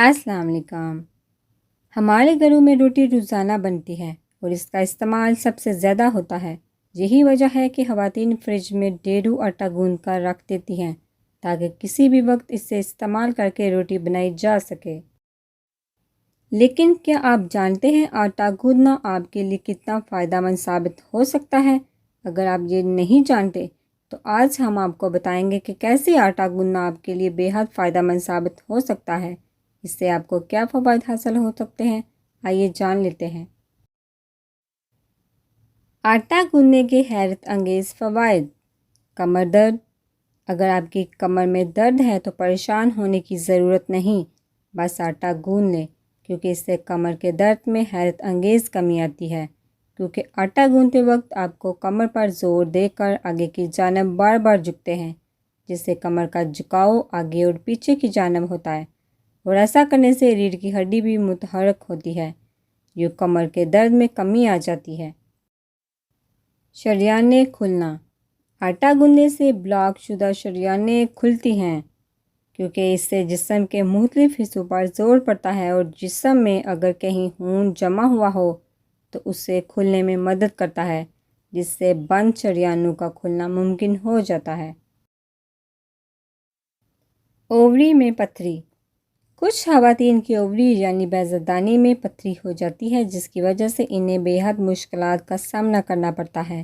السلام علیکم۔ ہمارے گھروں میں روٹی روزانہ بنتی ہے اور اس کا استعمال سب سے زیادہ ہوتا ہے۔ یہی وجہ ہے کہ خواتین فریج میں ڈھیروں آٹا گوندھ کر رکھ دیتی ہیں تاکہ کسی بھی وقت اسے استعمال کر کے روٹی بنائی جا سکے۔ لیکن کیا آپ جانتے ہیں آٹا گوندھنا آپ کے لیے کتنا فائدہ مند ثابت ہو سکتا ہے؟ اگر آپ یہ نہیں جانتے تو آج ہم آپ کو بتائیں گے کہ کیسے آٹا گوندھنا آپ کے لیے بے حد فائدہ مند ثابت ہو سکتا ہے۔ اس سے آپ کو کیا فوائد حاصل ہو سکتے ہیں، آئیے جان لیتے ہیں۔ آٹا گوندھنے کے حیرت انگیز فوائد۔ کمر درد۔ اگر آپ کی کمر میں درد ہے تو پریشان ہونے کی ضرورت نہیں، بس آٹا گوندھ لیں، کیونکہ اس سے کمر کے درد میں حیرت انگیز کمی آتی ہے۔ کیونکہ آٹا گوندھتے وقت آپ کو کمر پر زور دے کر آگے کی جانب بار بار جھکتے ہیں، جس سے کمر کا جھکاؤ آگے اور پیچھے کی جانب ہوتا ہے، اور ایسا کرنے سے ریڑھ کی ہڈی بھی متحرک ہوتی ہے، جو کمر کے درد میں کمی آ جاتی ہے۔ شریانیں کھلنا۔ آٹا گوندھنے سے بلاک شدہ شریانیں کھلتی ہیں، کیونکہ اس سے جسم کے مختلف حصوں پر زور پڑتا ہے اور جسم میں اگر کہیں خون جمع ہوا ہو تو اسے کھلنے میں مدد کرتا ہے، جس سے بند شریانوں کا کھلنا ممکن ہو جاتا ہے۔ اووری میں پتھری۔ کچھ خواتین کی اووری یعنی بیضہ میں پتھری ہو جاتی ہے، جس کی وجہ سے انہیں بے حد مشکلات کا سامنا کرنا پڑتا ہے۔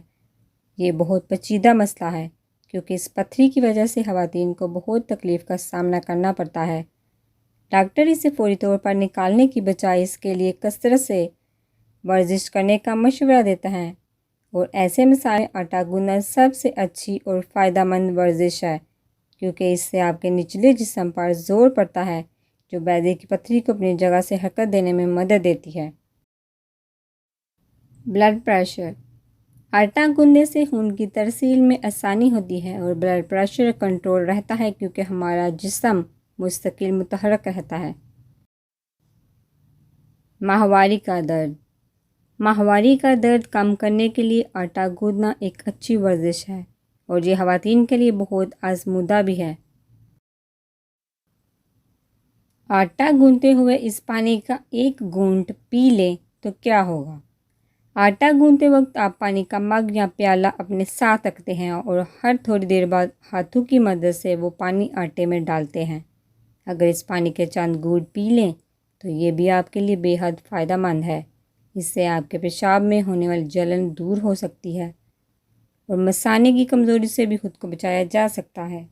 یہ بہت پیچیدہ مسئلہ ہے، کیونکہ اس پتھری کی وجہ سے خواتین کو بہت تکلیف کا سامنا کرنا پڑتا ہے۔ ڈاکٹر اسے فوری طور پر نکالنے کی بجائے اس کے لیے کثرت سے ورزش کرنے کا مشورہ دیتا ہے، اور ایسے مسائل میں آٹا گوندھنا سب سے اچھی اور فائدہ مند ورزش ہے، کیونکہ اس سے آپ کے نچلے جسم پر زور پڑتا ہے، جو بیضے کی پتھری کو اپنی جگہ سے حرکت دینے میں مدد دیتی ہے۔ Blood pressure. آٹا گوندھنے سے خون کی ترسیل میں آسانی ہوتی ہے اور بلڈ پریشر کنٹرول رہتا ہے، کیونکہ ہمارا جسم مستقل متحرک رہتا ہے۔ ماہواری کا درد۔ ماہواری کا درد کم کرنے کے لیے آٹا گوندھنا ایک اچھی ورزش ہے، اور یہ خواتین کے لیے بہت آزمودہ بھی ہے۔ آٹا گوندھتے ہوئے اس پانی کا ایک گھونٹ پی لیں تو کیا ہوگا؟ آٹا گوندھتے وقت آپ پانی کا مگ یا پیالہ اپنے ساتھ رکھتے ہیں اور ہر تھوڑی دیر بعد ہاتھوں کی مدد سے وہ پانی آٹے میں ڈالتے ہیں۔ اگر اس پانی کے چند گھونٹ پی لیں تو یہ بھی آپ کے لیے بے حد فائدہ مند ہے۔ اس سے آپ کے پیشاب میں ہونے والی جلن دور ہو سکتی ہے، اور مثانے کی کمزوری سے بھی خود کو بچایا جا سکتا ہے۔